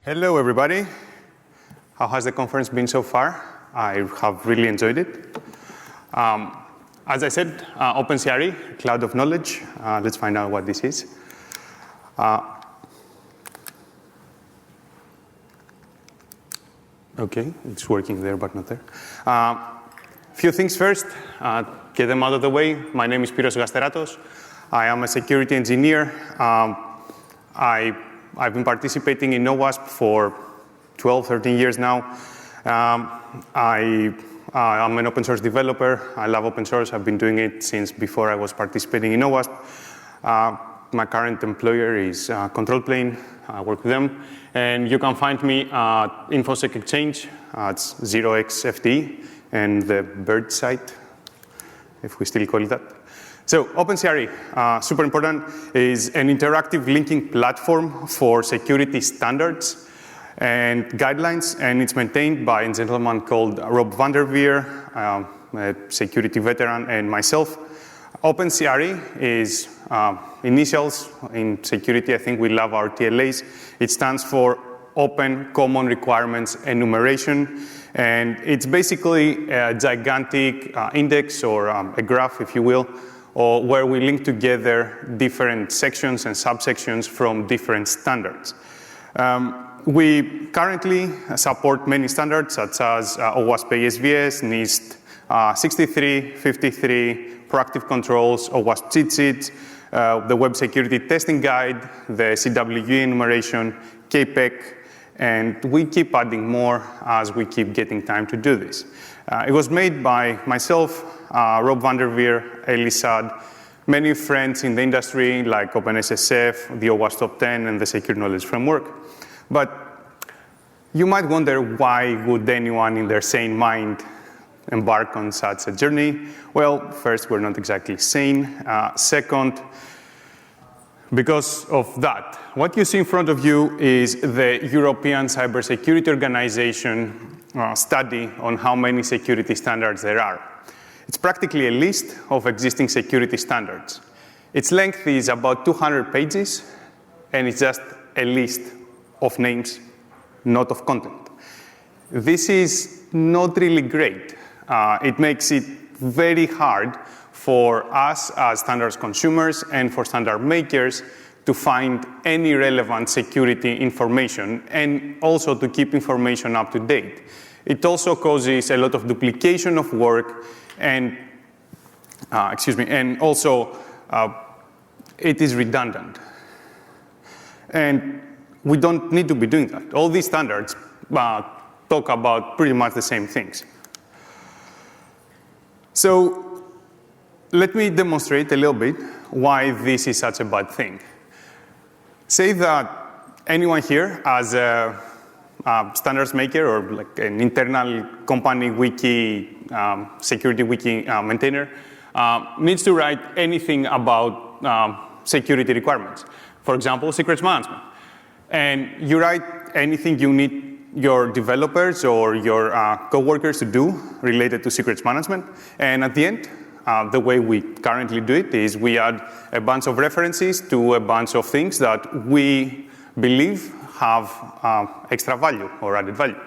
Hello, everybody. How has the conference been so far? I have really enjoyed it. As I said, OpenCRE, Cloud of Knowledge. Let's find out what this is. OK, it's working there, but not there. Few things first, get them out of the way. My name is Spyros Gasteratos. I am a security engineer. I've been participating in OWASP for 12, 13 years now. I'm an open source developer. I love open source. I've been doing it since before I was participating in OWASP. My current employer is Control Plane. I work with them. And you can find me at InfoSec Exchange. It's 0xFTE and the bird site, if we still call it that. So OpenCRE, super important, is an interactive linking platform for security standards and guidelines, and it's maintained by a gentleman called Rob van der Veer, a security veteran, and myself. OpenCRE is initials in security. I think we love our TLAs. It stands for Open Common Requirements Enumeration, and it's basically a gigantic index or a graph, if you will, or where we link together different sections and subsections from different standards. We currently support many standards, such as OWASP ASVS, NIST 63, 53, proactive controls, OWASP cheat sheets, the Web Security Testing Guide, the CWE enumeration, KPEC, and we keep adding more as we keep getting time to do this. It was made by myself, Rob van der Veer, Elisad, many friends in the industry like OpenSSF, the OWASP Top 10, and the Secure Knowledge Framework. But you might wonder, why would anyone in their sane mind embark on such a journey? Well, first, we're not exactly sane. Second, because of that. What you see in front of you is the European Cybersecurity Organization study on how many security standards there are. It's practically a list of existing security standards. Its length is about 200 pages, and it's just a list of names, not of content. This is not really great. It makes it very hard for us as standards consumers and for standard makers to find any relevant security information and also to keep information up to date. It also causes a lot of duplication of work and, and also it is redundant. And we don't need to be doing that. All these standards talk about pretty much the same things. So let me demonstrate a little bit why this is such a bad thing. Say that anyone here, as a standards maker or like an internal company wiki, security wiki maintainer, needs to write anything about security requirements. For example, secrets management. And you write anything you need your developers or your coworkers to do related to secrets management. And at the end, the way we currently do it is we add a bunch of references to a bunch of things that we believe have extra value or added value.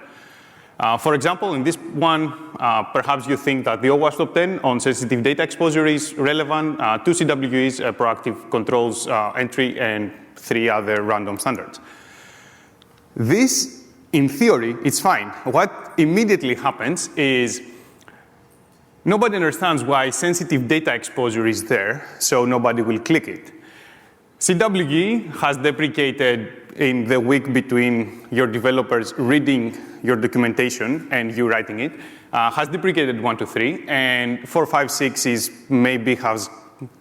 For example, in this one, perhaps you think that the OWASP Top 10 on sensitive data exposure is relevant, 2 CWEs, proactive controls entry, and 3 other random standards. This, in theory, it's fine. What immediately happens is nobody understands why sensitive data exposure is there, so nobody will click it. CWE has deprecated in the week between your developers reading your documentation and you writing it, has deprecated 1 to 3, and 4, 5, 6 is maybe has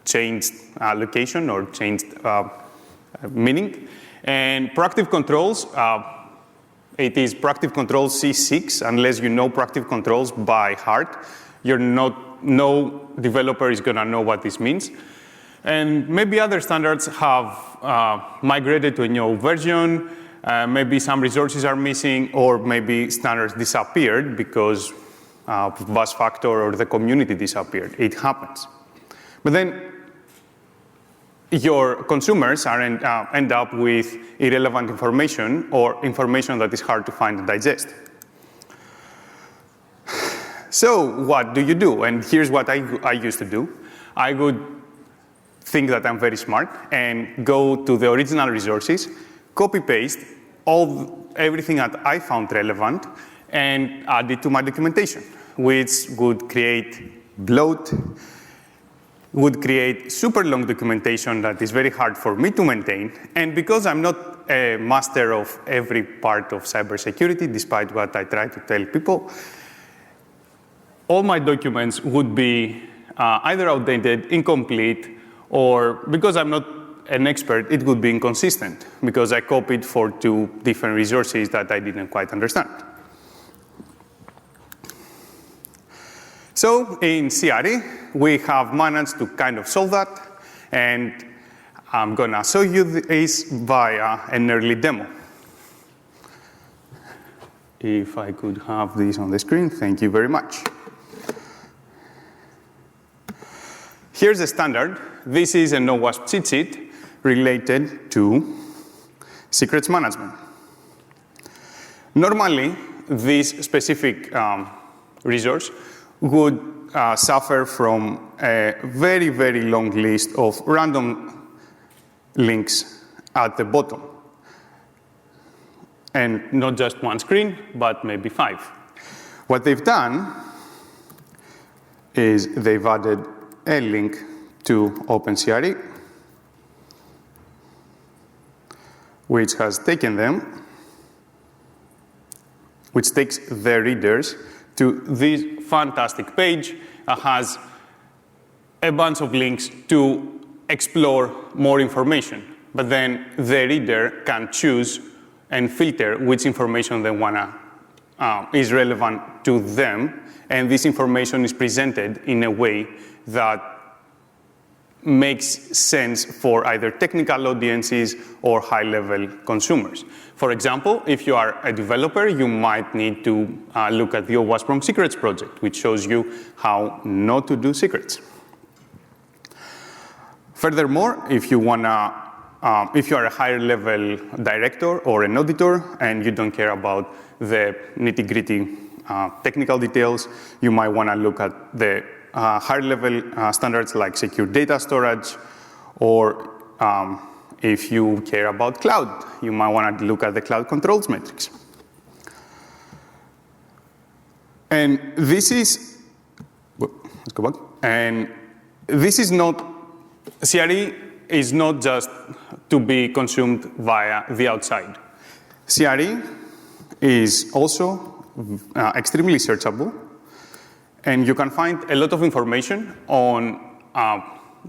changed location or changed meaning. And proactive controls, it is proactive controls C6, unless you know proactive controls by heart. No developer is going to know what this means. And maybe other standards have migrated to a new version. Maybe some resources are missing, or maybe standards disappeared because bus factor or the community disappeared. It happens. But then your consumers end up with irrelevant information or information that is hard to find and digest. So what do you do? And here's what I used to do. I would think that I'm very smart and go to the original resources, copy-paste everything that I found relevant, and add it to my documentation, which would create bloat, would create super long documentation that is very hard for me to maintain. And because I'm not a master of every part of cybersecurity, despite what I try to tell people, all my documents would be either outdated, incomplete, or because I'm not an expert, it would be inconsistent because I copied for 2 different resources that I didn't quite understand. So in CRE, we have managed to kind of solve that, and I'm going to show you this via an early demo. If I could have this on the screen, thank you very much. Here's a standard. This is a OWASP cheat sheet related to secrets management. Normally, this specific resource would suffer from a very, very long list of random links at the bottom. And not just one screen, but maybe 5. What they've done is they've added a link to OpenCRE, which has taken them, which takes the readers to this fantastic page that has a bunch of links to explore more information. But then the reader can choose and filter which information they wanna is relevant to them, and this information is presented in a way that makes sense for either technical audiences or high-level consumers. For example, if you are a developer, you might need to look at the OWASP from Secrets project, which shows you how not to do secrets. Furthermore, if you are a higher-level director or an auditor and you don't care about the nitty-gritty technical details, you might want to look at the higher-level standards like secure data storage, or if you care about cloud, you might want to look at the cloud controls metrics. And this is, let's go back. And this is not, CRE is not just to be consumed via the outside. CRE is also extremely searchable, and you can find a lot of information on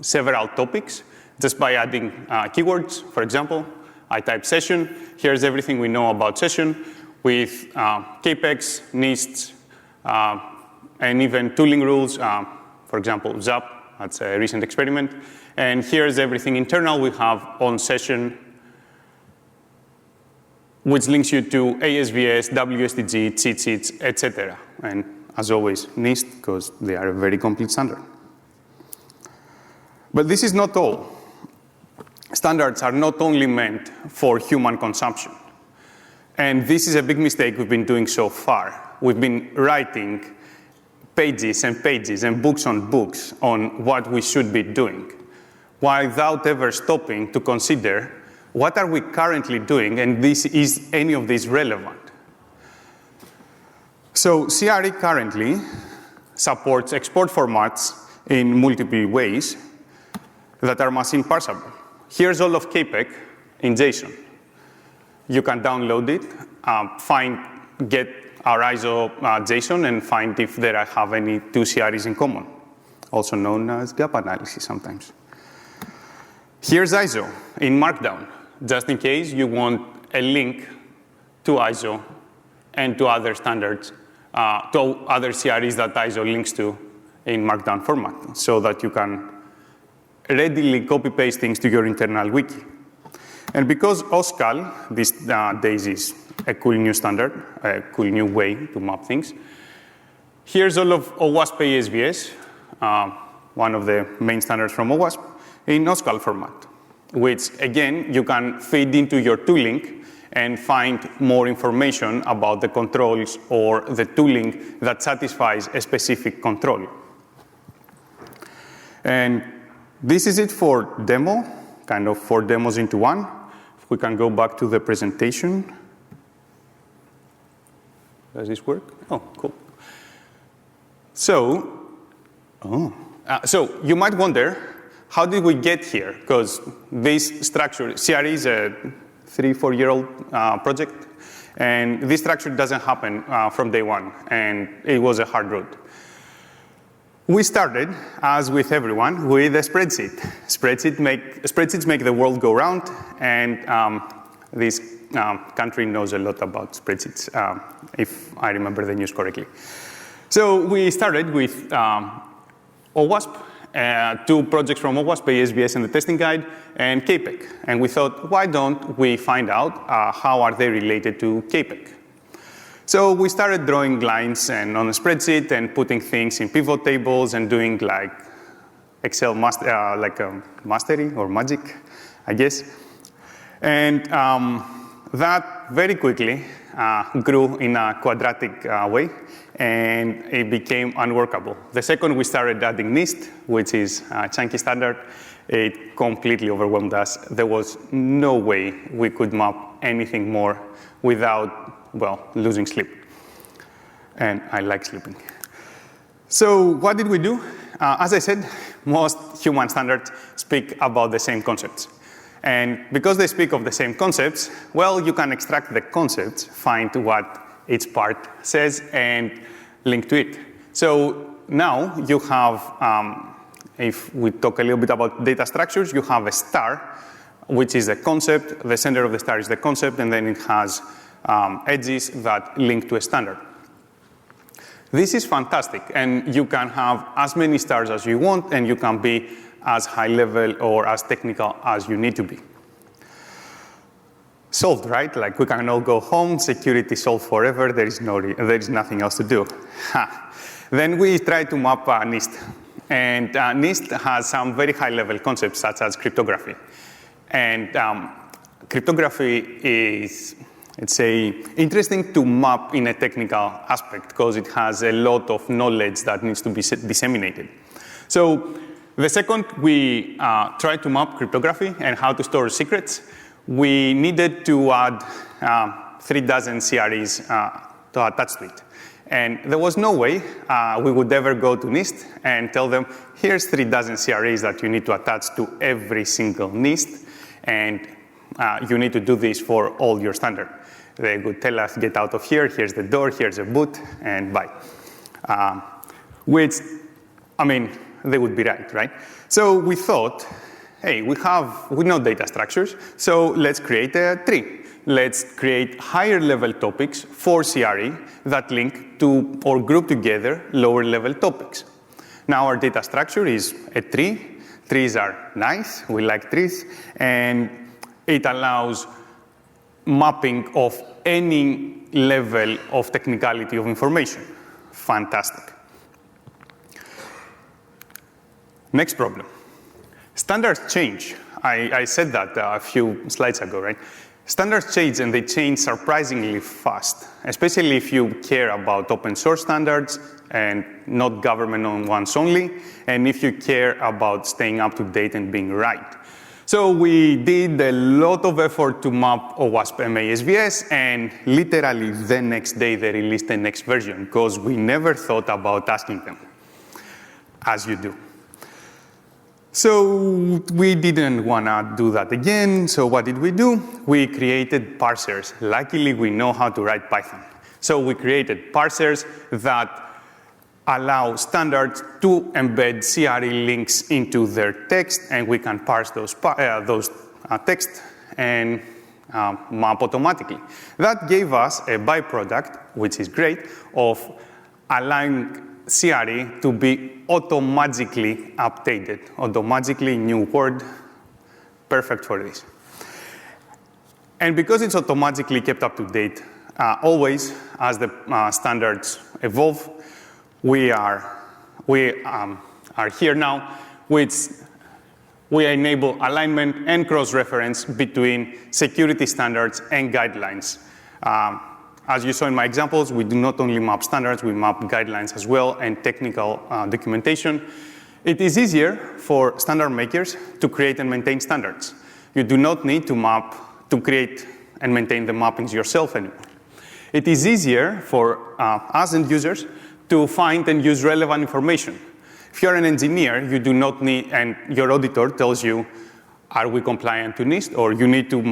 several topics just by adding keywords. For example, I type session. Here's everything we know about session with CAPEX, NISTs, and even tooling rules. For example, ZAP, that's a recent experiment. And here's everything internal we have on session, which links you to ASVS, WSDG, cheat sheets, etc. And as always, NIST, because they are a very complete standard. But this is not all. Standards are not only meant for human consumption. And this is a big mistake we've been doing so far. We've been writing pages and pages and books on what we should be doing, without ever stopping to consider what are we currently doing, and is any of this relevant? So CRE currently supports export formats in multiple ways that are machine parsable. Here's all of CAPEC in JSON. You can download it, get our ISO JSON, and find if there have any 2 CREs in common, also known as gap analysis sometimes. Here's ISO in Markdown, just in case you want a link to ISO and to other standards, to other CREs that ISO links to in Markdown format, so that you can readily copy-paste things to your internal wiki. And because OSCAL these days is a cool new standard, a cool new way to map things, here's all of OWASP ASVS, one of the main standards from OWASP, in OSCAL format. which again, you can feed into your tooling and find more information about the controls or the tooling that satisfies a specific control. And this is it for demo, kind of 4 demos into one. If we can go back to the presentation. Does this work? Oh, cool. So you might wonder, how did we get here? Because this structure, CRE is a 3-4-year-old project, and this structure doesn't happen from day one, and it was a hard road. We started, as with everyone, with a spreadsheet. Spreadsheets make the world go round, and this country knows a lot about spreadsheets, if I remember the news correctly. So we started with OWASP, 2 projects from OWASP, ASVS and the testing guide, and KPEG. And we thought, why don't we find out how are they related to KPEG? So we started drawing lines and on a spreadsheet and putting things in pivot tables and doing like Excel mastery or magic, I guess. And that very quickly grew in a quadratic way, and it became unworkable. The second we started adding NIST, which is a chunky standard, it completely overwhelmed us. There was no way we could map anything more without, well, losing sleep. And I like sleeping. So what did we do? As I said, most human standards speak about the same concepts. And because they speak of the same concepts, well, you can extract the concepts, find what each part says, and link to it. So now you have, if we talk a little bit about data structures, you have a star, which is the concept. The center of the star is the concept, and then it has edges that link to a standard. This is fantastic, and you can have as many stars as you want, and you can be as high level or as technical as you need to be. Solved, right? Like we can all go home, security solved forever, there is nothing else to do. Then we try to map NIST. And NIST has some very high level concepts such as cryptography. And cryptography is, let's say, interesting to map in a technical aspect because it has a lot of knowledge that needs to be disseminated. So the second we tried to map cryptography and how to store secrets, we needed to add 36 CREs to attach to it. And there was no way we would ever go to NIST and tell them, here's 36 CREs that you need to attach to every single NIST, and you need to do this for all your standard. They would tell us, get out of here, here's the door, here's a boot, and bye. Which, I mean, they would be right? So we thought, hey, we know data structures, so let's create a tree. Let's create higher level topics for CRE that link to or group together lower level topics. Now our data structure is a tree. Trees are nice, we like trees, and it allows mapping of any level of technicality of information. Fantastic. Next problem. Standards change. I said that a few slides ago, right? Standards change, and they change surprisingly fast, especially if you care about open source standards and not government-owned ones only, and if you care about staying up to date and being right. So we did a lot of effort to map OWASP and ASVS, and literally the next day they released the next version, because we never thought about asking them, as you do. So we didn't want to do that again, so what did we do? We created parsers. Luckily, we know how to write Python. So we created parsers that allow standards to embed CRE links into their text, and we can parse those text and map automatically. That gave us a byproduct, which is great, of allowing CRE to be automagically updated. Automagically, new word, perfect for this. And because it's automagically kept up to date, always as the standards evolve, we are here now with we enable alignment and cross-reference between security standards and guidelines. As you saw in my examples, we do not only map standards, we map guidelines as well and technical documentation. It is easier for standard makers to create and maintain standards. You do not need to create and maintain the mappings yourself anymore. It is easier for us end users to find and use relevant information. If you're an engineer, you do not need, and your auditor tells you, are we compliant to NIST, or you need to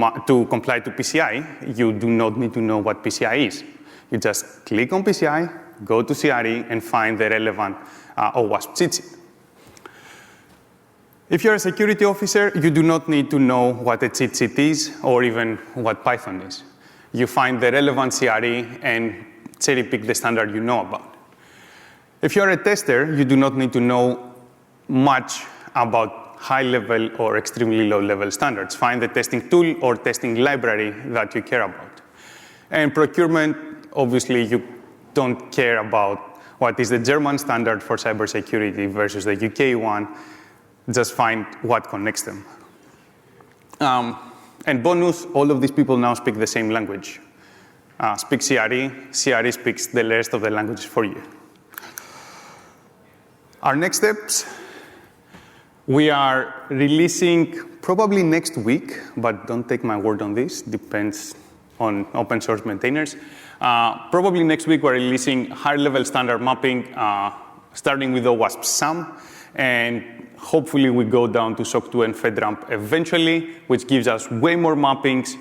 comply to PCI, you do not need to know what PCI is. You just click on PCI, go to CRE, and find the relevant OWASP cheat sheet. If you're a security officer, you do not need to know what a cheat sheet is, or even what Python is. You find the relevant CRE and cherry pick the standard you know about. If you're a tester, you do not need to know much about high-level or extremely low-level standards. Find the testing tool or testing library that you care about. And procurement, obviously, you don't care about what is the German standard for cybersecurity versus the UK one. Just find what connects them. And bonus, all of these people now speak the same language. Speak CRE, CRE speaks the rest of the languages for you. Our next steps, we are releasing probably next week, but don't take my word on this, depends on open source maintainers. Probably next week we're releasing higher level standard mapping, starting with OWASP SAM, and hopefully we go down to SOC 2 and FedRAMP eventually, which gives us way more mappings.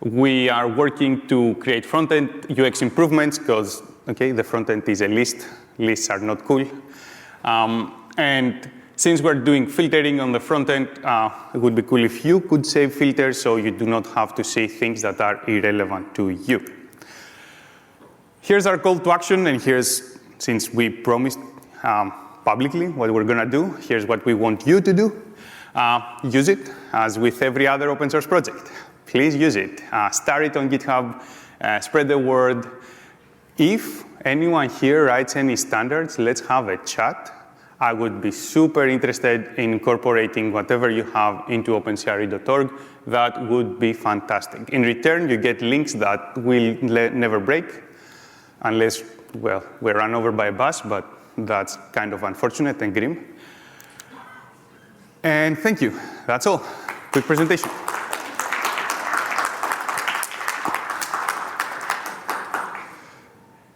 We are working to create front-end UX improvements because, okay, the front-end is a list. Lists are not cool. And since we're doing filtering on the front end, it would be cool if you could save filters so you do not have to say things that are irrelevant to you. Here's our call to action, and here's, since we promised publicly what we're going to do, here's what we want you to do. Use it, as with every other open source project. Please use it. Start it on GitHub. Spread the word. If anyone here writes any standards, let's have a chat. I would be super interested in incorporating whatever you have into opencre.org. That would be fantastic. In return, you get links that will never break, unless, well, we're run over by a bus, but that's kind of unfortunate and grim. And thank you. That's all. Quick presentation.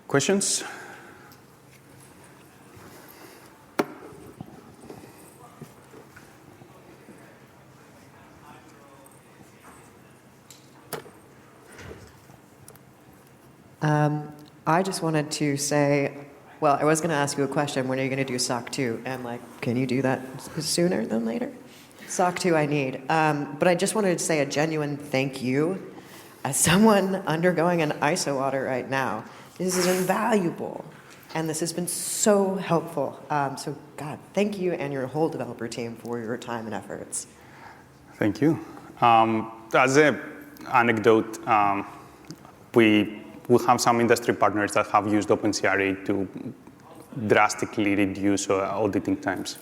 Questions? I just wanted to say, well, I was going to ask you a question. When are you going to do SOC 2? And like, can you do that sooner than later? SOC 2 I need. But I just wanted to say a genuine thank you. As someone undergoing an ISO audit right now, this is invaluable. And this has been so helpful. So God, thank you and your whole developer team for your time and efforts. Thank you. As an anecdote, we have some industry partners that have used OpenCRE to drastically reduce auditing times.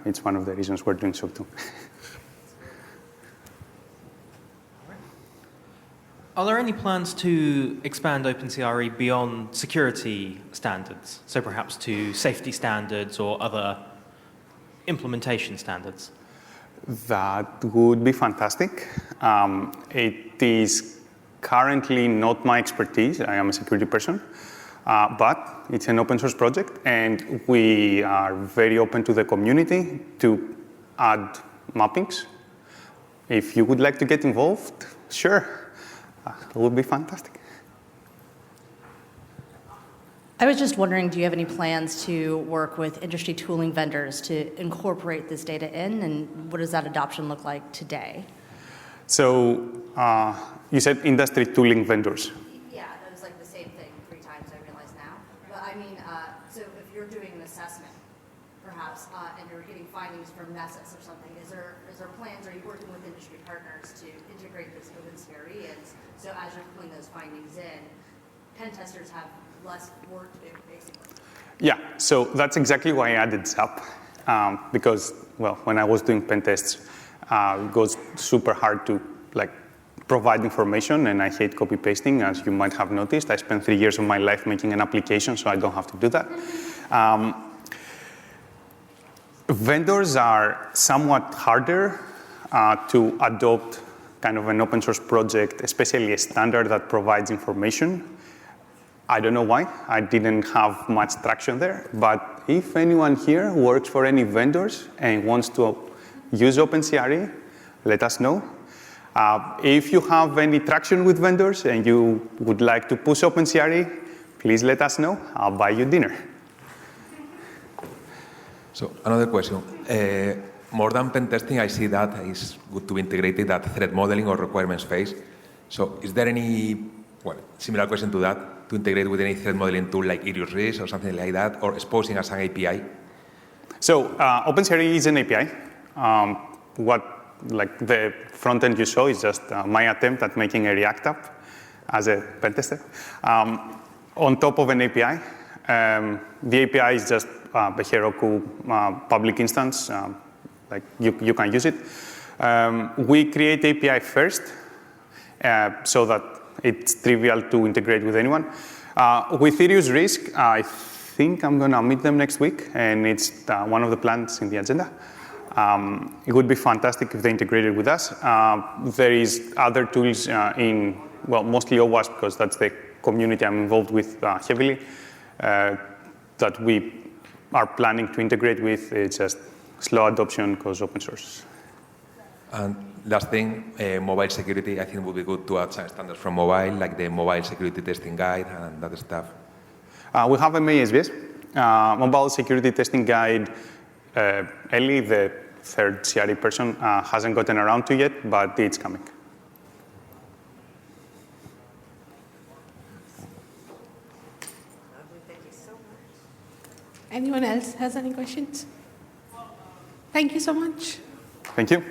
It's one of the reasons we're doing SOC 2. Are there any plans to expand OpenCRE beyond security standards? So perhaps to safety standards or other implementation standards? That would be fantastic. It is currently not my expertise. I am a security person. But it's an open source project, and we are very open to the community to add mappings. If you would like to get involved, sure. It would be fantastic. I was just wondering, do you have any plans to work with industry tooling vendors to incorporate this data in, and what does that adoption look like today? So you said industry tooling vendors. Yeah, that was like the same thing 3 times, I realize now. But I mean, so if you're doing an assessment, perhaps, and you're getting findings from NESIS or something, is there plans, are you working with industry partners to integrate this OpenCRE? And so as you're pulling those findings in, pen testers have less work to do, basically. Yeah, so that's exactly why I added SAP, because well, when I was doing pen tests, it goes super hard to provide information, and I hate copy pasting, as you might have noticed. I spent 3 years of my life making an application, so I don't have to do that. Vendors are somewhat harder to adopt kind of an open source project, especially a standard that provides information. I don't know why. I didn't have much traction there. But if anyone here works for any vendors and wants to use OpenCRE, let us know. If you have any traction with vendors and you would like to push OpenCRE, please let us know. I'll buy you dinner. So another question. More than pen testing, I see that it's good to integrate it at threat modeling or requirements phase. So is there any, similar question to that, to integrate with any threat modeling tool like IriusRisk or something like that, or exposing as an API? So OpenCRE is an API. The front end you saw is just my attempt at making a React app as a pen tester. On top of an API, the API is just a Heroku public instance. You can use it. We create API first so that it's trivial to integrate with anyone. With IriusRisk, I think I'm going to meet them next week, and it's one of the plans in the agenda. It would be fantastic if they integrated with us. There is other tools mostly OWASP, because that's the community I'm involved with heavily, that we are planning to integrate with. It's just slow adoption because open source. And last thing, mobile security, I think would be good to add some standards from mobile, like the mobile security testing guide and that stuff. We have MASBS, mobile security testing guide. Ellie, the third CRE person, hasn't gotten around to yet, but it's coming. Thank you so much. Anyone else has any questions? Thank you so much. Thank you.